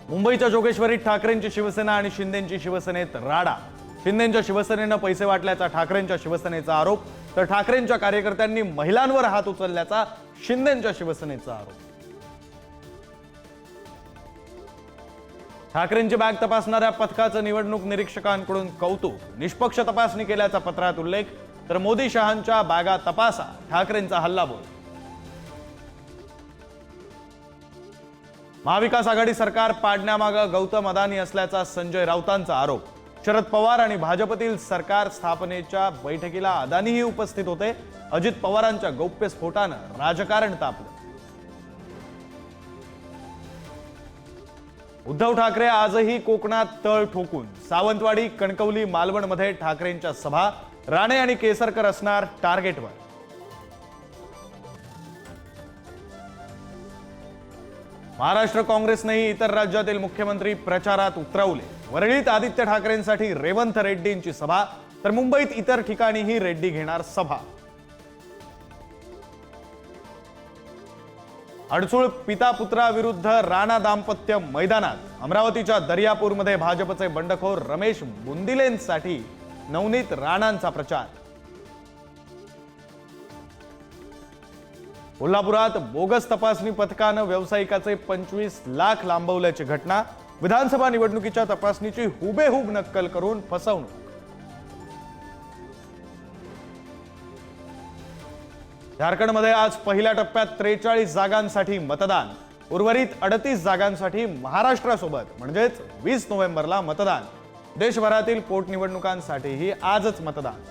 मुंबईच्या जोगेश्वरीत ठाकरेंची शिवसेना आणि शिंदेंची शिवसेनेत राडा। शिंदेंच्या शिवसेनेनं पैसे वाटल्याचा ठाकरेंच्या शिवसेनेचा आरोप, तर ठाकरेंच्या कार्यकर्त्यांनी महिलांवर हात उचलल्याचा शिंदेंच्या शिवसेनेचा आरोप। ठाकरेंची बॅग तपासणाऱ्या पथकाचं निवडणूक निरीक्षकांकडून कौतुक, निष्पक्ष तपासणी केल्याचा पत्रात उल्लेख, तर मोदी शहांच्या बॅगा तपासा, ठाकरेंचा हल्लाबोल। महाविकास आघाडी सरकार पाडण्यामागे गौतम अदानी असल्याचा संजय राऊतांचा आरोप। शरद पवार आणि भाजपतील सरकार स्थापनेच्या बैठकीला अदानीही उपस्थित होते। अजित पवारांच्या गौप्यस्फोटानं राजकारण तापलं। उद्धव ठाकरे आजही कोकणात तळ ठोकून, सावंतवाडी, कणकवली, मालवणमध्ये ठाकरेंच्या सभा, राणे आणि केसरकर असणार टार्गेटवर। महाराष्ट्र काँग्रेसनेही इतर राज्यातील मुख्यमंत्री प्रचारात उतरवले। वरळीत आदित्य ठाकरेंसाठी रेवंत रेड्डींची सभा, तर मुंबईत इतर ठिकाणीही रेड्डी घेणार सभा। अडसूळ पिता पुत्राविरुद्ध राणा दाम्पत्य मैदानात, अमरावतीच्या दर्यापूरमध्ये भाजपचे बंडखोर रमेश बुंदिलेंसाठी नवनीत राणांचा प्रचार। कोल्हापुरात बोगस तपासणी पथकानं व्यावसायिकाचे 25 लाख लांबवल्याची घटना। विधानसभा निवडणुकीच्या तपासणीची हुबेहूब नक्कल करून फसवणूक। झारखंडमध्ये आज पहिल्या टप्प्यात 43 जागांसाठी मतदान। उर्वरित 38 जागांसाठी महाराष्ट्रासोबत म्हणजेच 20 नोव्हेंबरला मतदान। देशभरातील पोटनिवडणुकांसाठीही आजच मतदान।